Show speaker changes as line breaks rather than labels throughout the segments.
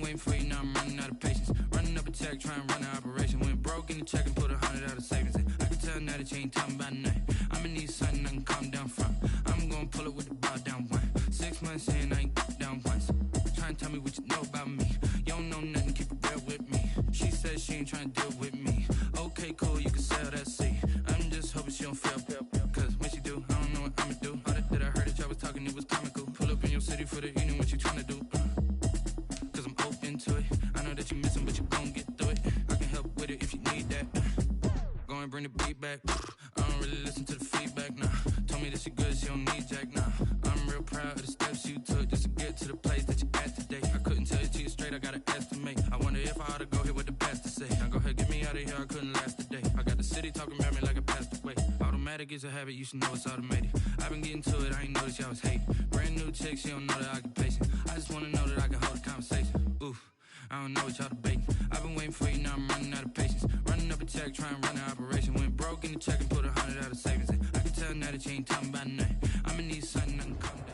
waiting for you, now I'm running out of patience. Running up a check, trying to run an operation. Went broke in the check and put 100 out of savings in. I can tell now that you ain't talking about nothing. I'ma need something I can calm down from. I'm gonna pull it with the ball down one. 6 months in, I ain't down once. Trying to tell me what you know about me. You don't know nothing, keep it real with me. She says she ain't trying to deal with me. Okay, cool, you can sell that seat. I'm just hoping she don't fail. Cause when she do, I don't know what I'ma do. All that I heard that y'all was talking, it was comical. Pull up in your city for the evening, what you trying to do? Cause I'm open to it. I know that you missing, but you gon' get through it. I can help with it if you need that. Go and bring the beat back. I don't really listen to the feedback, nah. Told me that she good, she don't need jack, nah. I'm real proud of the steps you took just to get to the place that you at today. I couldn't tell you to you straight, I gotta estimate. I wonder if I ought to go here with the best to say. Now go ahead, get me out of here, I couldn't last a day. I got the city talking about me like I passed away. Automatic is a habit, you should know it's automated. I've been getting to it, I ain't noticed y'all was hating. Brand new chick, she don't know the occupation. I just wanna know that I can hold a conversation. Oof, I don't know what y'all debating. I've been waiting for you, now I'm running out of patience. Running up a check, trying to run an operation. Went broke in the check and put 100 out of savings in. I can tell now that you ain't talking about nothing. I'ma need something I can calm down.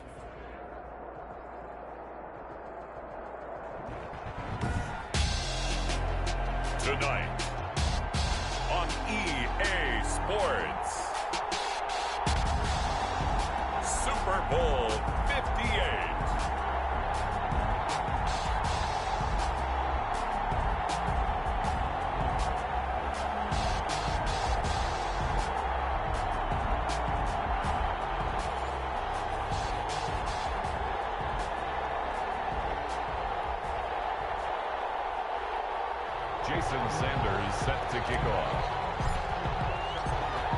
Tonight on EA Sports, Super Bowl 58. Jason Sanders set to kick off.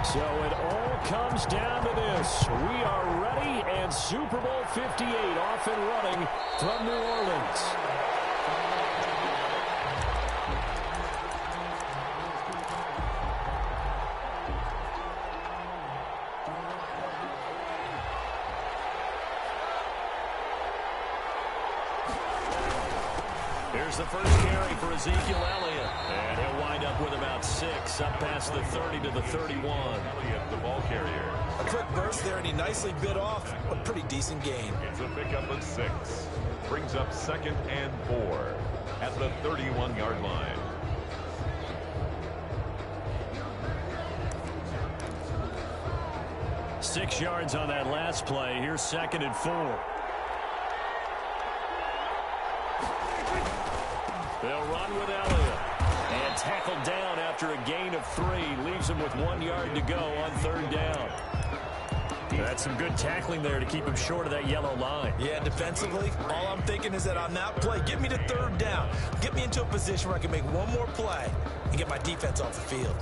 So it all comes down to this. We are ready, and Super Bowl 58 off and running from New Orleans. Here's the first carry for Ezekiel Elliott. And he'll wind up with about 6, up past the 30 to the 31.
Elliott, the ball carrier.
A quick burst there, and he nicely bit off. A pretty decent gain.
It's a pickup of 6. Brings up 2nd and 4 at the 31-yard line.
Six yards on that last play. Here's 2nd and 4. They'll run with Elliott. And tackled down after a gain of 3. Leaves him with 1 yard to go on 3rd down. That's some good tackling there to keep him short of that yellow line.
Yeah, defensively, all I'm thinking is that on that play, get me to 3rd down. Get me into a position where I can make one more play and get my defense off the field.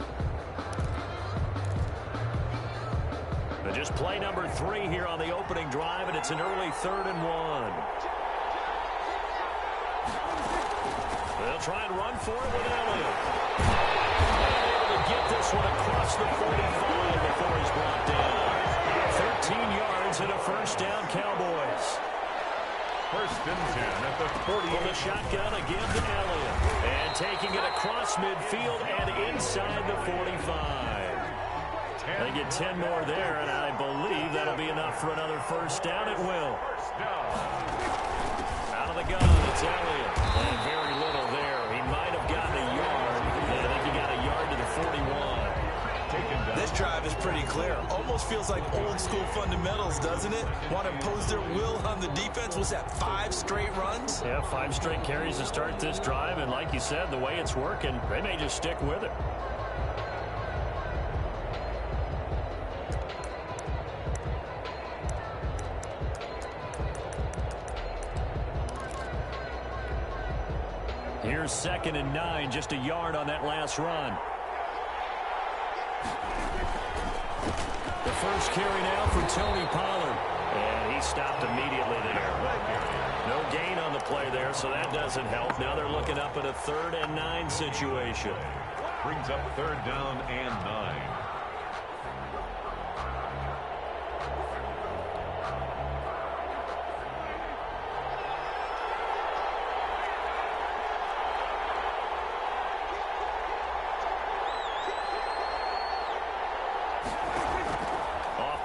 But just play number 3 here on the opening drive, and it's an early 3rd and 1. They'll try and run for it with Elliott. And able to get this one across the 45 before he's brought down. 13 yards and a 1st down, Cowboys.
1st and 10 at the 40.
From the shotgun again to Elliott. And taking it across midfield and inside the 45. They get 10 more there, and I believe that'll be enough for another 1st down. It will. Out of the gun, it's Elliott. And very little there. He might have gotten a yard. And I think he got a yard to the 41.
This drive is pretty clear. Almost feels like old school fundamentals, doesn't it? Want to impose their will on the defense? Was that 5 straight runs?
Yeah, 5 straight carries to start this drive. And like you said, the way it's working, they may just stick with it. Here's 2nd and 9, just a yard on that last run. The first carry now for Tony Pollard. And he stopped immediately there. No gain on the play there, so that doesn't help. Now they're looking up at a 3rd and 9 situation.
Brings up 3rd down and 9.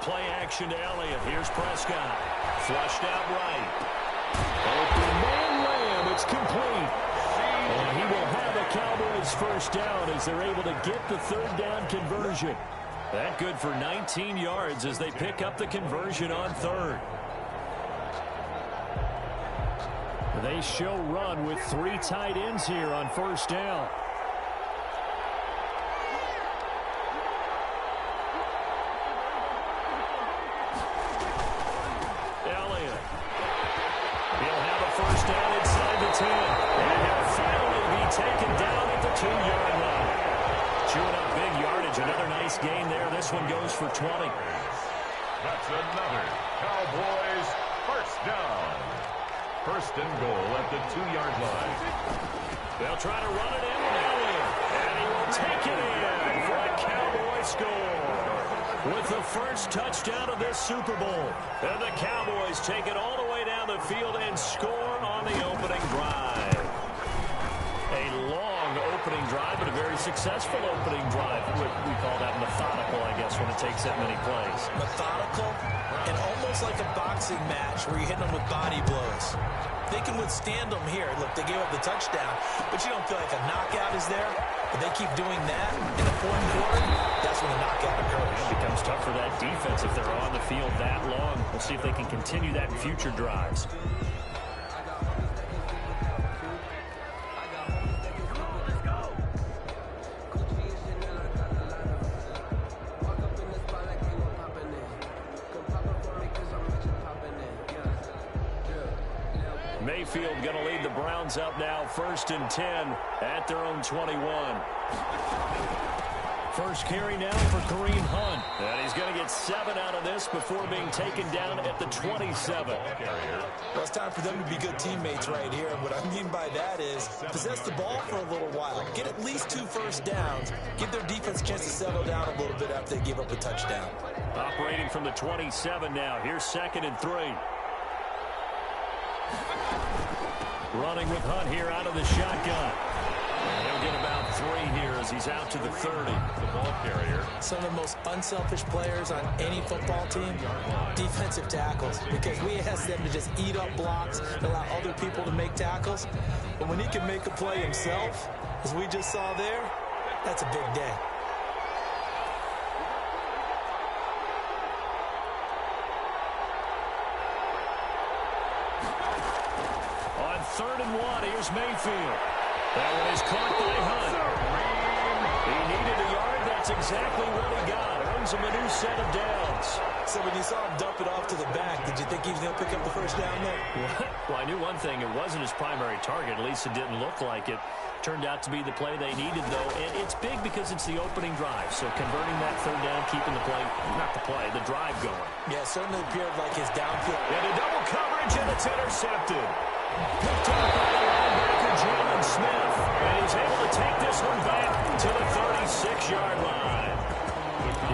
Play action to Elliott. Here's Prescott. Flushed out right. Open man Lamb. It's complete. first down as they're able to get the third down conversion. That good for 19 yards as they pick up the conversion on third. They show run with 3 tight ends here on first down. Elliott. He'll have a first down inside the 10. And he'll finally be taken down at the 2-yard line. Chewing up big yardage. Another nice gain there. This one goes for 20.
That's another Cowboys first down. First and goal at the 2-yard line.
They'll try to run it in with Elliott. And he will take it in for a Cowboy score. With the first touchdown of this Super Bowl. And the Cowboys take it all the way down the field and score on the opening drive. A long opening drive, but a very successful opening drive. We call that methodical, I guess, when it takes that many plays.
Methodical and almost like a boxing match where you hit them with body blows. They can withstand them here. Look, they gave up the touchdown, but you don't feel like a knockout is there. But they keep doing that in the fourth quarter, that's when the knockout occurs.
It becomes tough for that defense if they're on the field that long. We'll see if they can continue that in future drives. Mayfield going to lead the Browns up now, 1st and 10 at their own 21. First carry now for Kareem Hunt. And he's going to get 7 out of this before being taken down at the 27.
Well, it's time for them to be good teammates right here. And what I mean by that is possess the ball for a little while. Get at least 2 first downs. Give their defense a chance to settle down a little bit after they give up a touchdown.
Operating from the 27 now. Here's 2nd and 3. Running with Hunt here out of the shotgun. And he'll get about 3 here as he's out to the 30.
The ball carrier.
Some of the most unselfish players on any football team, defensive tackles, because we ask them to just eat up blocks and allow other people to make tackles. But when he can make a play himself, as we just saw there, that's a big day.
On 3rd and 1, here's Mayfield. That one is caught by Hunt. He needed a yard. That's exactly what he got. Earns him a new set of downs.
So when you saw him dump it off to the back, did you think he was going to pick up the first down there?
Well, I knew one thing. It wasn't his primary target. At least it didn't look like it. Turned out to be the play they needed, though. And it's big because it's the opening drive. So converting that 3rd down, keeping the play, not the play, the drive going.
Yeah, it certainly appeared like his downfield.
And a double coverage, and it's intercepted. Picked up by the linebacker, Jalen Smith. And he's able to take this one back to the 36-yard line.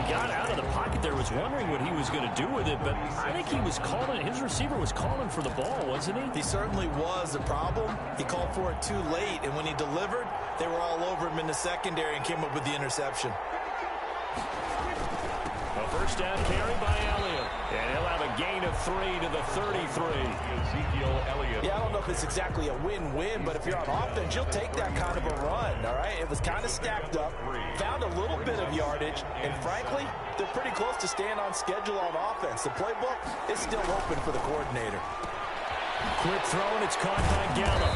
He got out of the pocket there, was wondering what he was going to do with it, but I think he was calling, his receiver was calling for the ball, wasn't he?
He certainly was. The problem, he called for it too late, and when he delivered, they were all over him in the secondary and came up with the interception.
A first down carry by Elliott, and he'll have a gain of 3 to the 33.
Ezekiel Elliott.
Yeah, I don't know if it's exactly a win-win, but if you're on offense, you'll take that kind of a run, all right? It was kind of stacked up, found a little bit of yardage, and frankly, they're pretty close to staying on schedule on offense. The playbook is still open for the coordinator.
Quick throw, and it's caught by Gallup.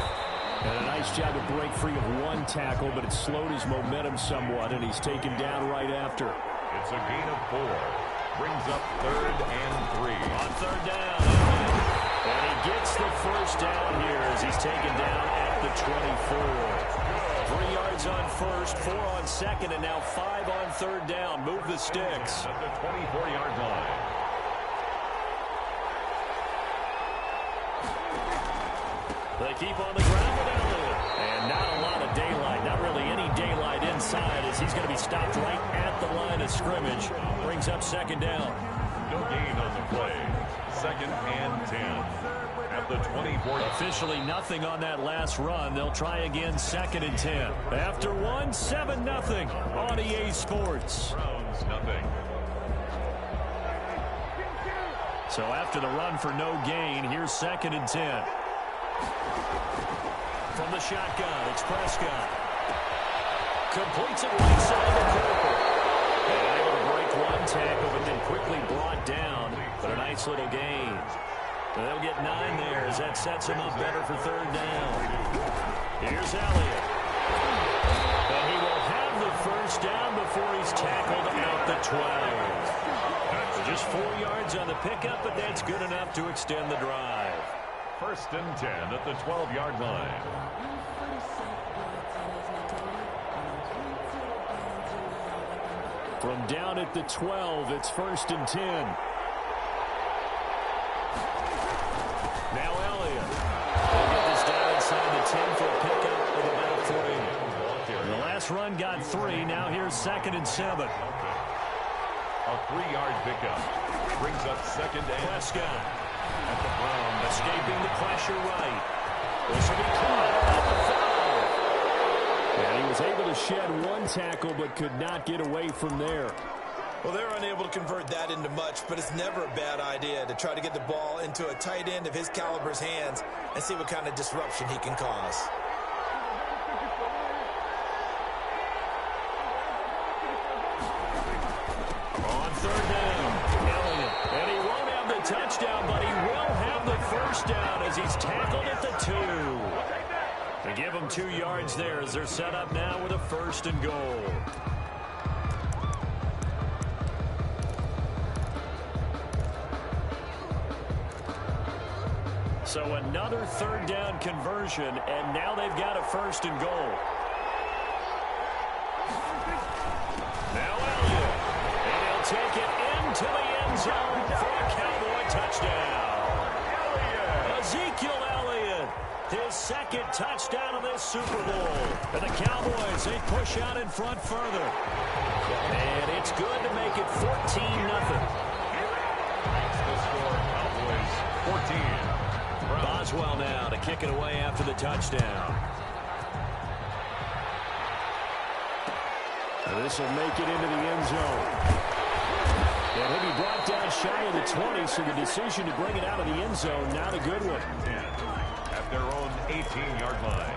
And a nice job to break free of 1 tackle, but it slowed his momentum somewhat, and he's taken down right after.
It's a gain of 4. Brings up 3rd and 3.
On 3rd down. And he gets the first down here as he's taken down at the 24. 3 yards on 1st, 4 on 2nd, and now 5 on 3rd down. Move the sticks.
At the 24-yard line.
They keep on the ground with Elliott. And not a lot of daylight, not really any daylight inside as he's going to be stopped right at the line of scrimmage. Brings up 2nd down.
No gain on the play. 2nd and 10. At the 24.
Officially nothing on that last run. They'll try again 2nd and 10. After 1, 7-0 on EA Sports.
Browns nothing.
So after the run for no gain, here's 2nd and 10. From the shotgun, it's Prescott. Completes it right side to Cooper. And able to break one tackle, but then quickly brought down. But a nice little gain. They'll get 9 there as that sets him up better for third down. Here's Elliott. And he will have the first down before he's tackled out the 12. Just 4 yards on the pickup, but that's good enough to extend the drive.
First and 10 at the 12-yard line.
From down at the 12, it's first and 10. Now Elliott. They'll get this down inside the 10 for a pickup with about 3. The last run got 3. Now here's second and 7.
A 3-yard pickup. Brings up second and
Prescott at the Brown, escaping the pressure right. This will be caught at the 5. And he was able to shed one tackle but could not get away from there.
Well, they're unable to convert that into much, but it's never a bad idea to try to get the ball into a tight end of his caliber's hands and see what kind of disruption he can cause.
On third down, Elliott. And he won't have the touchdown, but he will have the first down as he's tackled at the 2. They give him 2 yards there as they're set up now with a first and goal. So another third down conversion, and now they've got a first and goal. Now Elliott, and he'll take it into the end zone for a Cowboy touchdown. Ezekiel Elliott, his second touchdown of this Super Bowl. And the Cowboys, they push out in front further. And it's good to make it 14-0.
the score. Cowboys 14.
Boswell now to kick it away after the touchdown. This will make it into the end zone. And he'll be brought down shy of the 20, so the decision to bring it out of the end zone, not a good one.
At their own 18-yard line.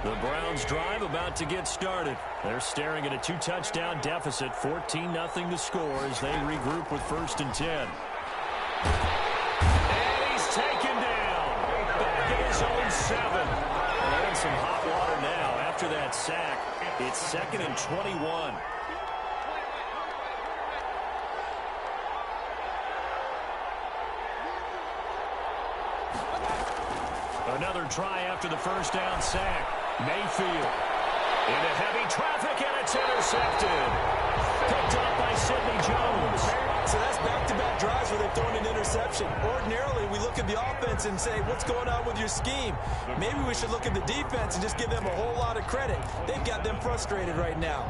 The Browns drive about to get started. They're staring at a 2-touchdown deficit, 14-0 to score as they regroup with first and 10. And he's taken down. Back in his own 7. They're in some hot water now after that sack. It's second and 21. Another try after the first down sack. Mayfield into heavy traffic, and it's intercepted. Picked up by Sidney Jones.
So that's back-to-back drives where they've thrown an interception. Ordinarily, we look at the offense and say, what's going on with your scheme? Maybe we should look at the defense and just give them a whole lot of credit. They've got them frustrated right now.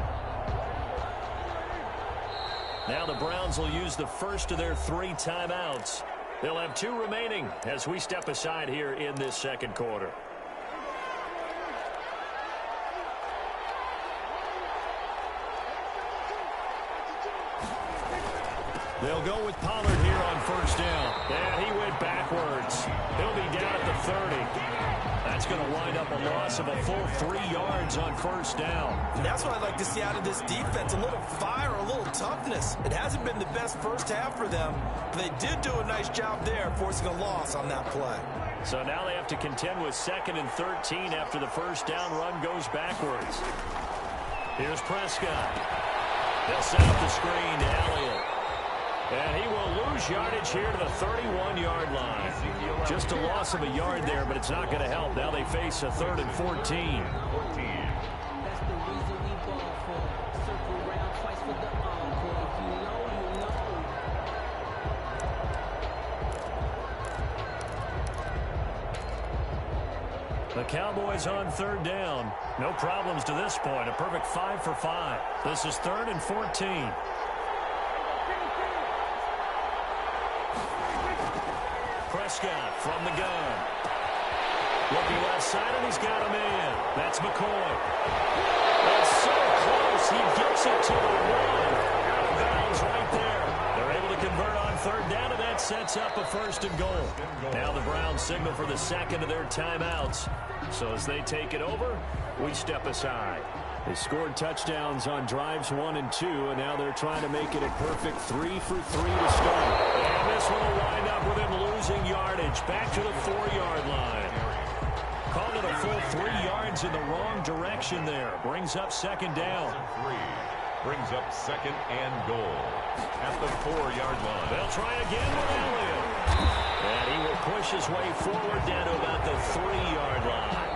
Now the Browns will use the first of their 3 timeouts. They'll have 2 remaining as we step aside here in this second quarter. They'll go with Pollard here on first down. And he went backwards. He'll be down at the 30. That's going to wind up a loss of a full 3 yards on first down.
And that's what I'd like to see out of this defense, a little fire, a little toughness. It hasn't been the best first half for them, but they did do a nice job there, forcing a loss on that play.
So now they have to contend with second and 13 after the first down run goes backwards. Here's Prescott. They'll set up the screen to Elliott. And he will lose yardage here to the 31-yard line. Just a loss of a yard there, but it's not going to help. Now they face a 3rd and 14. The Cowboys on third down. No problems to this point. A perfect 5 for 5. This is 3rd and 14. Prescott from the gun. Looking left side, and he's got a man. That's McCoy. That's so close. He gets it to the 1. Out of bounds right there. They're able to convert on third down, and that's sets up a 1st and goal. Now the Browns signal for the second of their timeouts. So as they take it over, we step aside. They scored touchdowns on drives 1 and 2, and now they're trying to make it a perfect 3 for 3 to start. And this one will wind up with him losing yardage back to the 4-yard line. Called it a full 3 yards in the wrong direction there. Brings up 2nd down.
Brings up 2nd and goal at the 4-yard line.
They'll try again with Elliott. And he will push his way forward down to about the 3-yard line.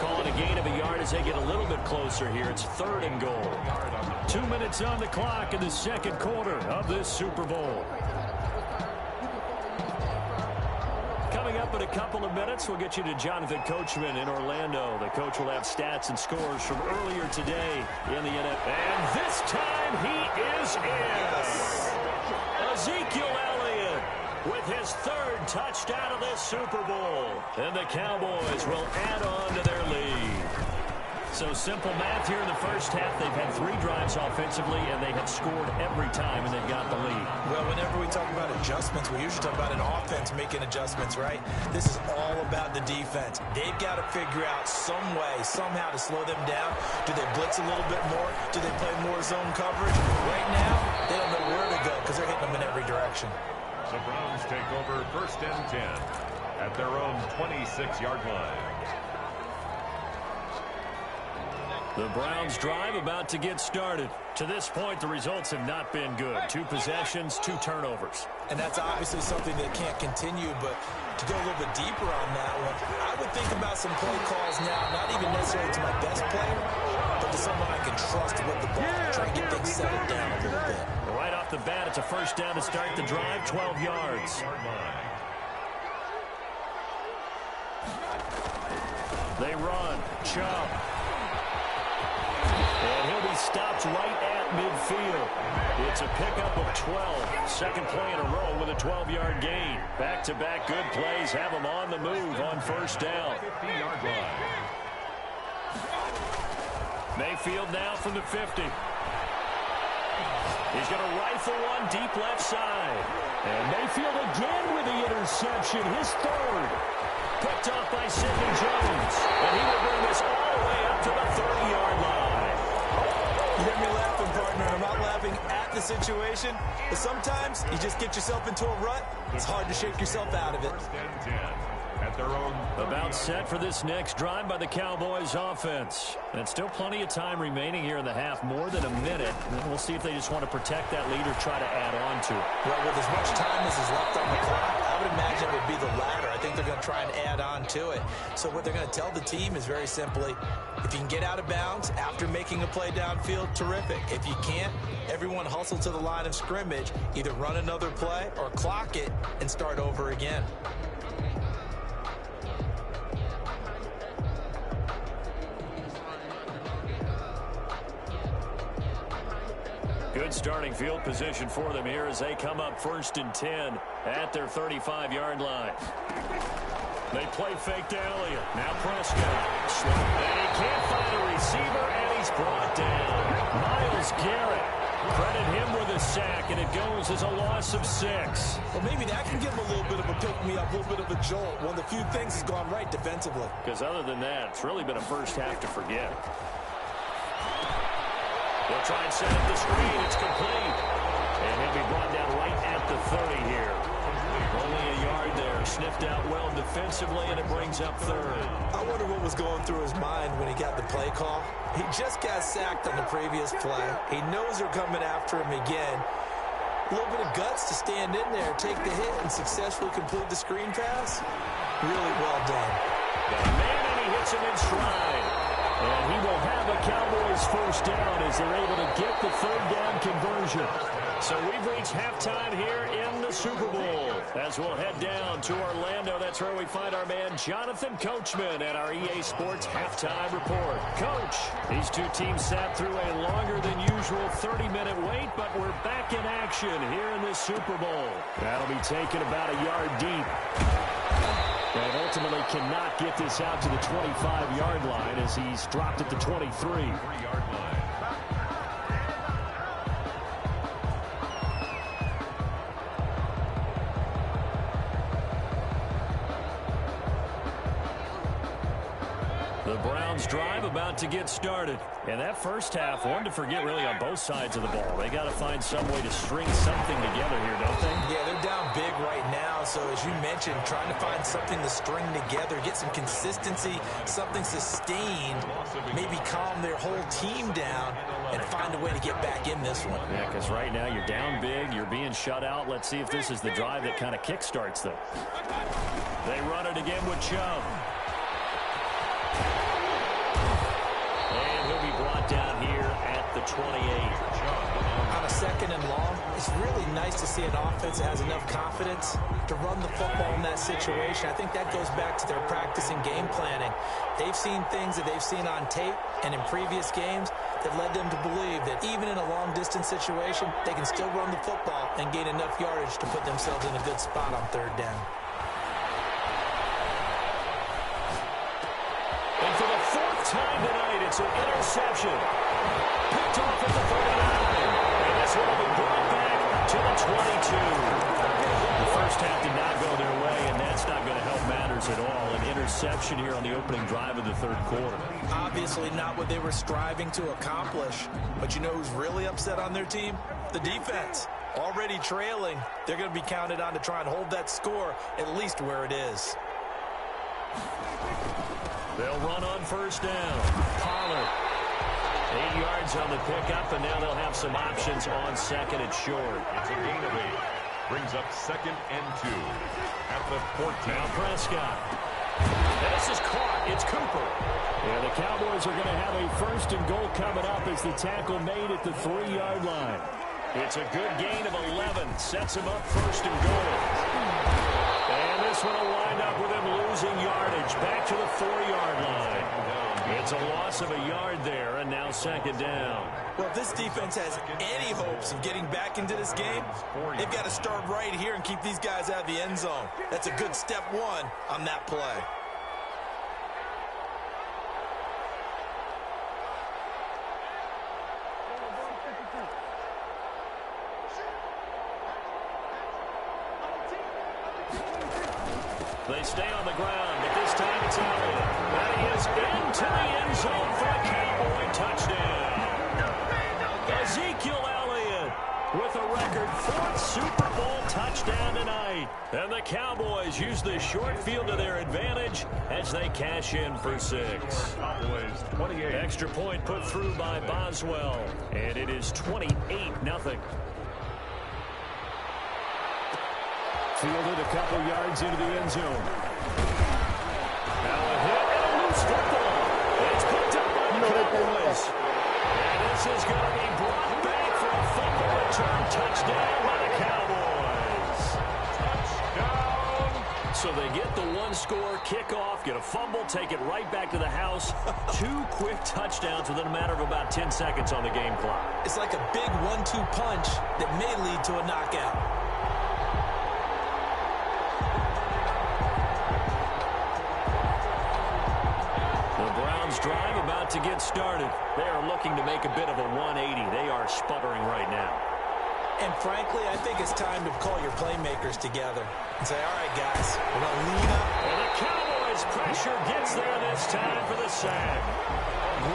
Calling a gain of a yard as they get a little bit closer here. It's 3rd and goal. 2 minutes on the clock in the 2nd quarter of this Super Bowl. Coming up in a couple of minutes, we'll get you to Jonathan Coachman in Orlando. The coach will have stats and scores from earlier today in the NFL. And this time he is in. Ezekiel Elliott with his 3rd touchdown of this Super Bowl. And the Cowboys will add on to their lead. So simple math here in the first half. They've had 3 drives offensively, and they have scored every time, and they've got the lead.
Well, whenever we talk about adjustments, we usually talk about an offense making adjustments, right? This is all about the defense. They've got to figure out some way, somehow to slow them down. Do they blitz a little bit more? Do they play more zone coverage? Right now, they don't know where to go because they're hitting them in every direction.
The Browns take over 1st and 10 at their own 26-yard line.
The Browns drive about to get started. To this point, the results have not been good. 2 possessions, 2 turnovers.
And that's obviously something that can't continue, but to go a little bit deeper on that one, I would think about some play calls now, not even necessarily to my best player, but to someone I can trust with the ball, try to get things settled down a little bit.
Right off the bat, it's a 1st down to start the drive, 12 yards. They run. Chubb. And he'll be stopped right at midfield. It's a pickup of 12. Second play in a row with a 12-yard gain. Back-to-back good plays have him on the move on 1st down.
50-yard line.
Mayfield now from the 50. He's going to rifle one deep left side. And Mayfield again with the interception, his 3rd. Picked off by Sidney Jones. And he will bring this all the way up to the 30-yard line.
You hear me laughing, partner. I'm not laughing at the situation, but sometimes you just get yourself into a rut. It's hard to shake yourself out of it.
1st and 10 at their own.
About set for this next drive by the Cowboys offense. And still plenty of time remaining here in the half, more than a minute. And we'll see if they just want to protect that lead or try to add on to it.
Well, with as much time as is left on the clock, I would imagine it would be the latter. I think they're going to try and add on to it. So what they're going to tell the team is very simply, if you can get out of bounds after making a play downfield, terrific. If you can't, everyone hustle to the line of scrimmage, either run another play or clock it and start over again.
Good starting field position for them here as they come up 1st and 10 at their 35-yard line. They play fake to Elliott. Now Prescott. And he can't find a receiver, and he's brought down. Myles Garrett. Credit him with a sack, and it goes as a loss of 6.
Well, maybe that can give him a little bit of a pick-me-up, a little bit of a jolt. One of the few things has gone right defensively.
Because other than that, it's really been a first half to forget. They'll try and set up the screen. It's complete. And he'll be brought down right at the 30 here. Only a yard there. Sniffed out well defensively, and it brings up 3rd.
I wonder what was going through his mind when he got the play call. He just got sacked on the previous play. He knows they're coming after him again. A little bit of guts to stand in there, take the hit, and successfully complete the screen pass. Really well done.
Got a man, and he hits him in stride. And he will have a Cowboys 1st down as they're able to get the 3rd down conversion. So we've reached halftime here in the Super Bowl. As we'll head down to Orlando, that's where we find our man Jonathan Coachman at our EA Sports Halftime Report. Coach, these two teams sat through a longer than usual 30-minute wait, but we're back in action here in this Super Bowl. That'll be taken about a yard deep. And ultimately cannot get this out to the 25-yard line as he's dropped at the 23.
3-yard line.
The Browns drive about to get started. And that first half, one to forget really on both sides of the ball. They got to find some way to string something together here, don't they?
Yeah, they're down big right now. So as you mentioned, trying to find something to string together, get some consistency, something sustained, maybe calm their whole team down and find a way to get back in this one.
Yeah, because right now you're down big, you're being shut out. Let's see if this is the drive that kind of kickstarts them. They run it again with Chubb. And he'll be brought down here at the 28.
On a second and long, it's really nice to see an offense that has enough confidence to run the football in that situation. I think that goes back to their practice and game planning. They've seen things that they've seen on tape and in previous games that led them to believe that even in a long-distance situation, they can still run the football and gain enough yardage to put themselves in a good spot on third down.
And for the fourth time tonight, it's an interception. Picked off at the 39. And this one will be brought back to the 22. The first half did not go their way, and that's not going to help matters at all. An interception here on the opening drive of the third quarter.
Obviously not what they were striving to accomplish. But you know who's really upset on their team? The defense. Already trailing, they're going to be counted on to try and hold that score at least where it is.
They'll run on first down. Pollard. 8 yards on the pickup, and now they'll have some options on second and short.
It's a gain of 8. Brings up 2nd and 2 at the 14.
Now Prescott. This is caught. It's Cooper. Yeah, the Cowboys are going to have a first and goal coming up as the tackle made at the 3-yard line. It's a good gain of 11. Sets him up first and goal. And this one will wind up with him losing yardage. Back to the 4-yard line. It's a loss of a yard there, and now second down.
Well, if this defense has any hopes of getting back into this game, they've got to start right here and keep these guys out of the end zone. That's a good step one on that play.
They stay on the ground, but this time it's Elliott. And he is into the end zone for a Cowboy touchdown. Ezekiel Elliott with a record 4th Super Bowl touchdown tonight. And the Cowboys use the short field to their advantage as they cash in for 6.
Cowboys 28.
Extra point put through by Boswell. And it is 28-0. Fielded a couple yards into the end zone. Now a hit and a loose football. It's picked up by the Cowboys. And this is going to be brought back for a fumble return touchdown by the Cowboys. Touchdown. So they get the one-score kickoff, get a fumble, take it right back to the house. 2 quick touchdowns within a matter of about 10 seconds on the game clock.
It's like a big 1-2 punch that may lead to a knockout.
Drive about to get started. They are looking to make a bit of a 180. They are sputtering right now.
And frankly, I think it's time to call your playmakers together and say, all right, guys, we're going to lean up.
And the Cowboys pressure gets there this time for the sack.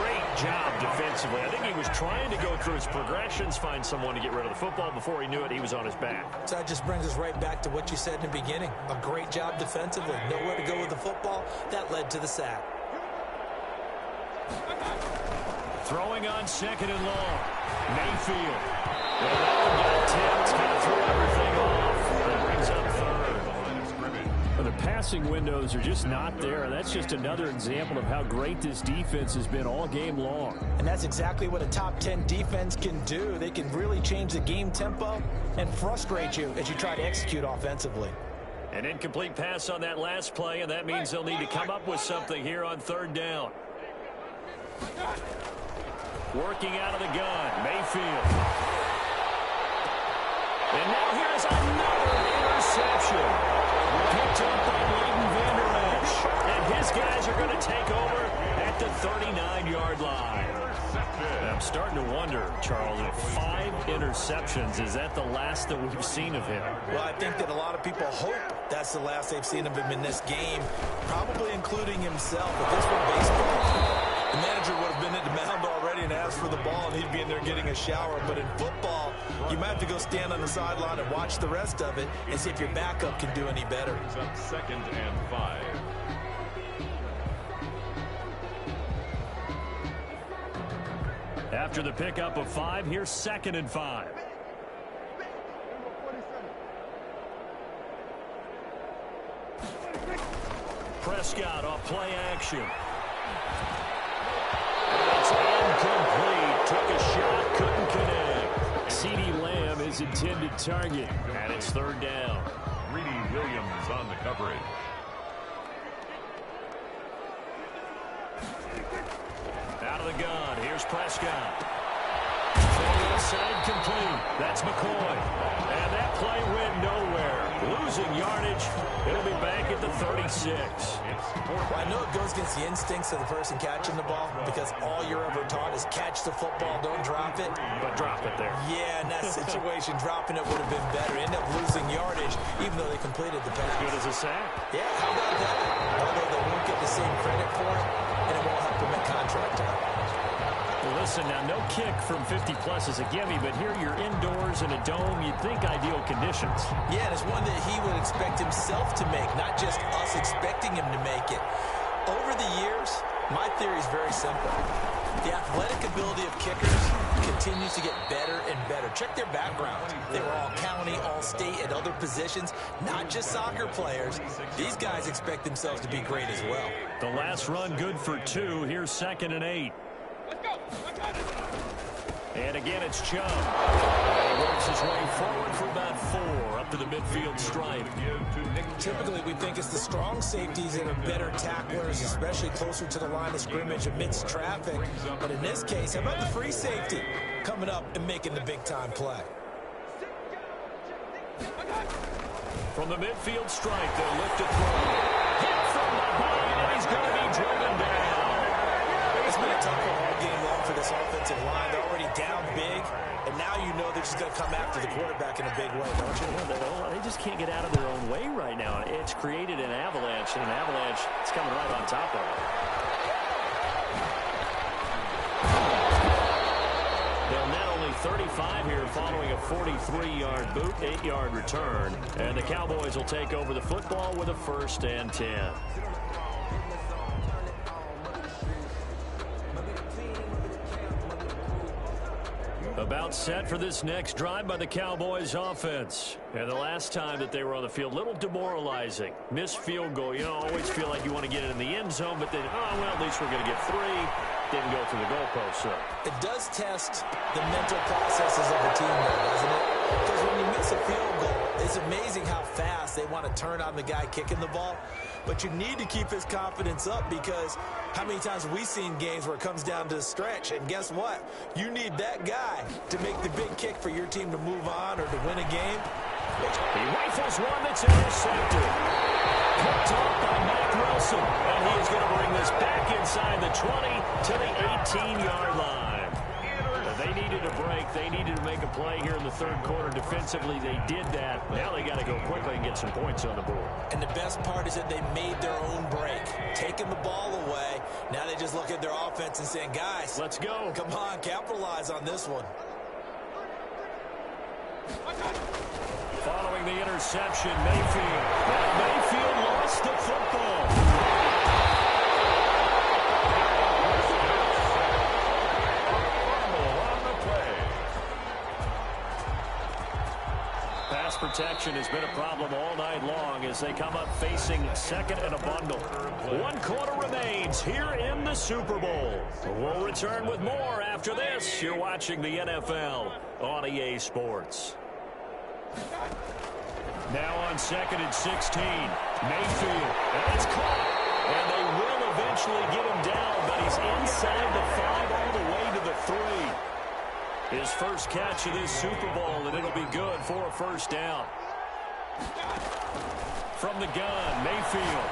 Great job defensively. I think he was trying to go through his progressions, find someone to get rid of the football. Before he knew it, he was on his back.
So that just brings us right back to what you said in the beginning. A great job defensively. Nowhere to go with the football. That led to the sack.
Throwing on second and long. Mayfield. Well, that one got tipped. Kind of threw everything off. That brings up third. Well, the passing windows are just not there. And that's just another example of how great this defense has been all game long.
And that's exactly what a top 10 defense can do. They can really change the game tempo and frustrate you as you try to execute offensively.
An incomplete pass on that last play, and that means they'll need to come up with something here on third down. Working out of the gun, Mayfield. And now here's another interception. Picked up by Leighton Vander Esch. And his guys are going to take over at the 39-yard line. I'm starting to wonder, Charles, if 5 interceptions, is that the last that we've seen of him?
Well, I think that a lot of people hope that's the last they've seen of him in this game, probably including himself. If this were baseball, the manager would have been at the mound already and asked for the ball, and he'd be in there getting a shower. But in football, you might have to go stand on the sideline and watch the rest of it and see if your backup can do any better.
Second and 5.
After the pickup of 5, here's 2nd and 5. Prescott off play action. It's incomplete. Took a shot, couldn't connect. CeeDee Lamb is intended target, and it's 3rd down.
Greedy Williams on the coverage.
Out of the gun, here's Prescott. Side complete. That's McCoy. And that play went nowhere. Losing yardage. It'll be back at the 36.
Well, I know it goes against the instincts of the person catching the ball because all you're ever taught is catch the football, don't drop it.
But drop it there.
Yeah, in that situation, dropping it would have been better. End up losing yardage, even though they completed the pass.
As good as a sack.
Yeah, how about that? Although they won't get the same credit for it, and it won't help them at contract time.
Well, listen, now, no kick from 50-plus is a gimme, but here you're indoors in a dome. You'd think ideal conditions.
Yeah, and it's one that he would expect himself to make, not just us expecting him to make it. Over the years, my theory is very simple. The athletic ability of kickers continues to get better and better. Check their background. They were all county, all state, at other positions, not just soccer players. These guys expect themselves to be great as well.
The last run good for 2. Here's 2nd and 8. And again, it's Chubb. He works his way forward for about 4 up to the midfield stripe.
Typically, we think it's the strong safeties that are better tacklers, especially closer to the line of scrimmage amidst traffic. But in this case, how about the free safety coming up and making the big-time play?
From the midfield stripe, they'll lift it through. Hit from behind, and he's going to be driven down.
It's been a tough one all game long for this offensive line. They're already down big, and now you know they're just going to come after the quarterback in a big way, don't you?
Well, they just can't get out of their own way right now. It's created an avalanche, and an avalanche is coming right on top of it. They'll net only 35 here following a 43-yard boot, 8-yard return. And the Cowboys will take over the football with a 1st and 10. About set for this next drive by the Cowboys offense. And the last time that they were on the field, a little demoralizing. Missed field goal. You know, always feel like you want to get it in the end zone, but then, oh, well, at least we're going to get 3. Didn't go through the goalpost, so.
It does test the mental processes of a team, though, doesn't it? Because when you miss a field goal, it's amazing how fast they want to turn on the guy kicking the ball. But you need to keep his confidence up because how many times have we seen games where it comes down to the stretch? And guess what? You need that guy to make the big kick for your team to move on or to win a game.
He rifles one that's intercepted. Picked off by Mack Wilson. And he is going to bring this back inside the 20 to the 18-yard line. They needed a break. They needed to make a play here in the 3rd quarter. Defensively, they did that. Now they got to go quickly and get some points on the board.
And the best part is that they made their own break, taking the ball away. Now they just look at their offense and saying, guys,
let's go.
Come on, capitalize on this one.
Following the interception, Mayfield. Now Mayfield lost the football. Pass protection has been a problem all night long as they come up facing 2nd and a bundle. 1 quarter remains here in the Super Bowl. We'll return with more after this. You're watching the NFL on EA Sports. Now on 2nd and 16, Mayfield, and it's caught. And they will eventually get him down, but he's inside the 5 all the way to the 3. His first catch of this Super Bowl, and it'll be good for a 1st down. From the gun, Mayfield.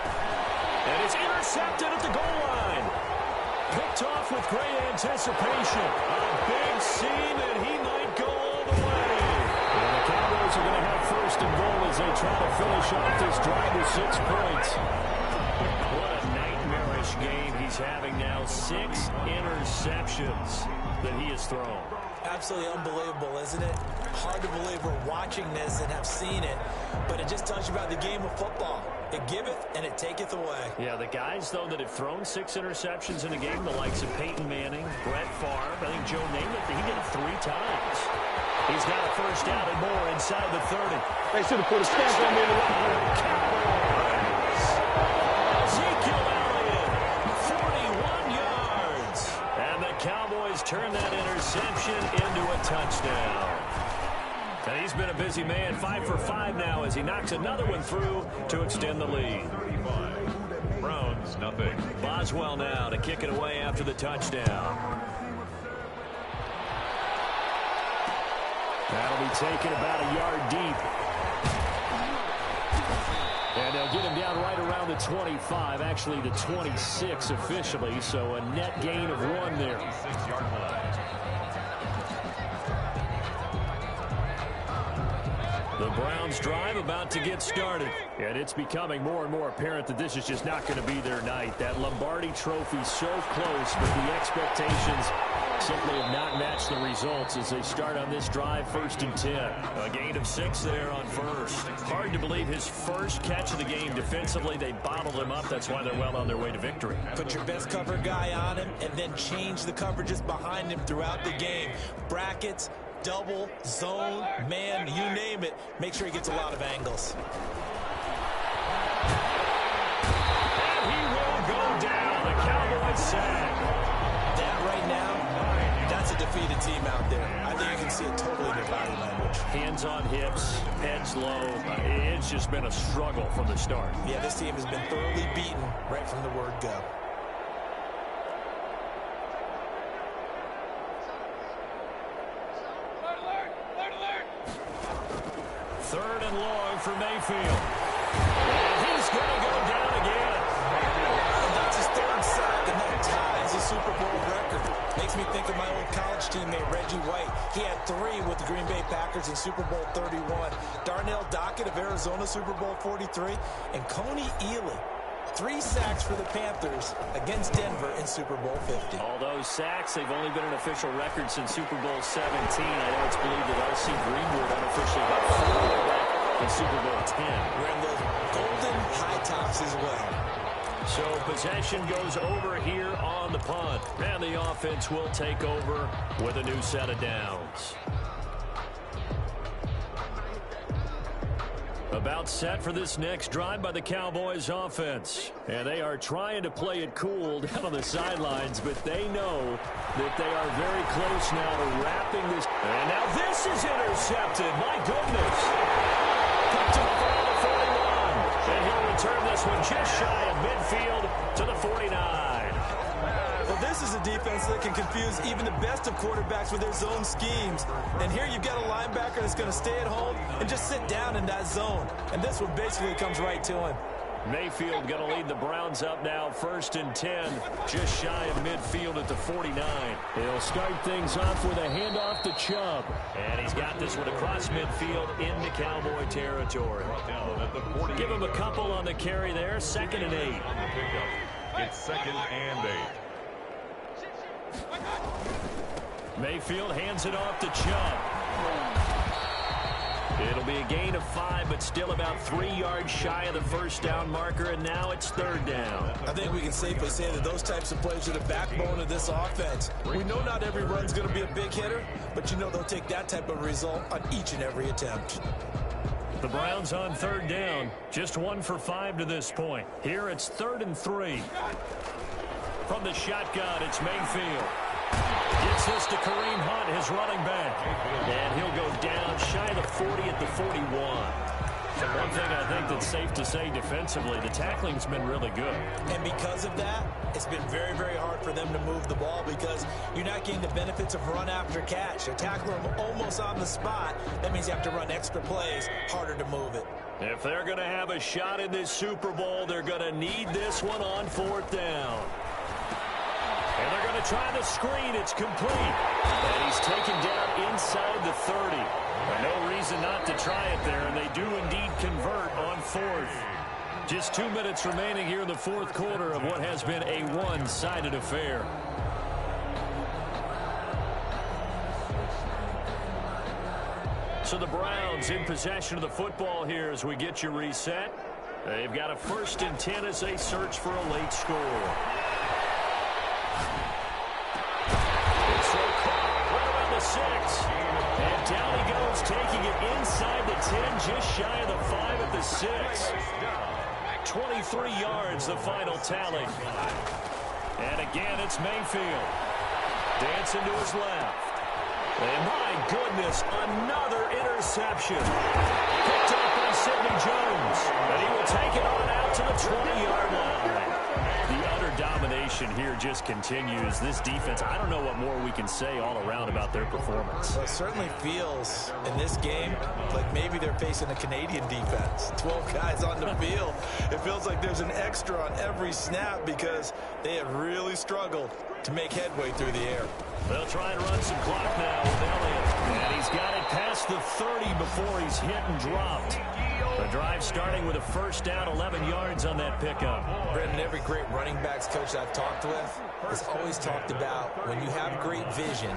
And it's intercepted at the goal line. Picked off with great anticipation. A big seam, and he might go all the way. And the Cowboys are going to have first and goal as they try to finish off this drive with 6 points. What a nightmarish game he's having now. 6 interceptions that he has thrown.
Absolutely unbelievable, isn't it? Hard to believe we're watching this and have seen it, but it just tells you about the game of football. It giveth and it taketh away.
Yeah, the guys, though, that have thrown 6 interceptions in a game, the likes of Peyton Manning, Brett Favre, I think Joe Namath, he did it 3 times. He's got a first down and more inside the 30.
They should have put a stamp on me in the locker room.
Ezekiel Elliott, 41 yards. And the Cowboys turn that interception into a touchdown. And he's been a busy man, 5 for 5 now as he knocks another one through to extend the lead.
35. Browns, nothing.
Boswell now to kick it away after the touchdown. That'll be taken about a yard deep. And they'll get him down right around the 25, actually the 26 officially, so a net gain of 1 there.
6-yard line.
The Browns drive about to get started. And it's becoming more and more apparent that this is just not going to be their night. That Lombardi trophy so close, but the expectations simply have not matched the results as they start on this drive, 1st and 10. A gain of 6 there on first. Hard to believe his first catch of the game. Defensively, they bottled him up. That's why they're well on their way to victory.
Put your best cover guy on him and then change the coverages behind him throughout the game. Brackets, double, zone, man, you name it. Make sure he gets a lot of angles.
And he will go down. The Cowboys sack.
That right now, that's a defeated team out there. I think you can see it totally in their body language.
Hands on hips, heads low. It's just been a struggle from the start.
Yeah, this team has been thoroughly beaten right from the word go.
Third and long for Mayfield. And he's going to go down again.
And that's his 3rd sack, and that ties the Super Bowl record. Makes me think of my old college teammate, Reggie White. He had 3 with the Green Bay Packers in Super Bowl 31. Darnell Dockett of Arizona, Super Bowl 43. And Coney Ealy, 3 sacks for the Panthers against Denver in Super Bowl 50.
All those sacks, they've only been an official record since Super Bowl 17. I know it's believed that L.C. Greenwood unofficially got 4 back in Super Bowl 10.
We're in those golden high tops as well.
So possession goes over here on the punt. And the offense will take over with a new set of downs. About set for this next drive by the Cowboys offense. And they are trying to play it cool down on the sidelines, but they know that they are very close now to wrapping this. And now this is intercepted. My goodness. Picked up for the 41. And he'll return this one just shy of midfield to the 49.
Well, this is a defense that can confuse even the best of quarterbacks with their zone schemes. And here you've got a linebacker that's going to stay at home and just sit down in that zone. And this one basically comes right to him.
Mayfield going to lead the Browns up now, 1st and 10, just shy of midfield at the 49. He'll start things off with a handoff to Chubb. And he's got this one across midfield into Cowboy territory. Give him a couple on the carry there, 2nd and 8.
It's 2nd and 8.
Mayfield hands it off to Chubb. It'll be a gain of 5, but still about 3 yards shy of the first down marker, and now it's 3rd down.
I think we can safely say that those types of plays are the backbone of this offense. We know not every run's going to be a big hitter, but you know they'll take that type of result on each and every attempt.
The Browns on 3rd down, just 1 for 5 to this point. Here it's 3rd and 3. From the shotgun, it's Mayfield. Gets this to Kareem Hunt, his running back. And he'll go down shy of the 40 at the 41. One thing I think that's safe to say defensively, the tackling's been really good.
And because of that, it's been very, very hard for them to move the ball because you're not getting the benefits of run after catch. You tackle them almost on the spot. That means you have to run extra plays, harder to move it.
If they're going to have a shot in this Super Bowl, they're going to need this one on 4th down. to try the screen. It's complete. And he's taken down inside the 30. No reason not to try it there, and they do indeed convert on fourth. Just 2 minutes remaining here in the fourth quarter of what has been a one-sided affair. So the Browns in possession of the football here as we get you reset. They've got a 1st and 10 as they search for a late score. It's caught right around the 6. And down he goes, taking it inside the 10, just shy of the 5 at the 6. 23 yards, the final tally. And again, it's Mayfield. Dancing to his left. And my goodness, another interception. Picked up by Sidney Jones. And he will take it on out to the 20-yard line. The utter domination here just continues. This defense, I don't know what more we can say all around about their performance.
Well, it certainly feels in this game like maybe they're facing a Canadian defense. 12 guys on the field. It feels like there's an extra on every snap because they have really struggled to make headway through the air.
They'll try and run some clock now with Elliott. And he's got it past the 30 before he's hit and dropped. The drive starting with a 1st down, 11 yards on that pickup.
Brendan, every great running backs coach I've talked with has always talked about when you have great vision,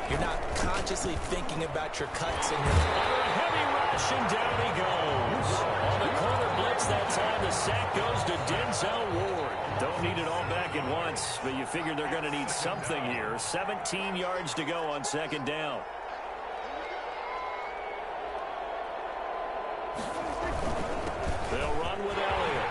you're not consciously thinking about your cuts and your...
Under a heavy rush, and down he goes. On the corner blitz that time, the sack goes to Denzel Ward. Don't need it all back at once, but you figure they're going to need something here. 17 yards to go on 2nd down. They'll run with Elliott.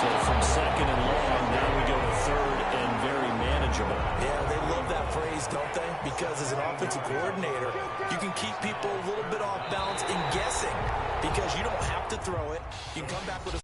So from 2nd and long, now we go to 3rd and very manageable.
Yeah, they love that phrase, don't they? Because as an offensive coordinator, you can keep people a little bit off balance and guessing because you don't have to throw it. You can come back with a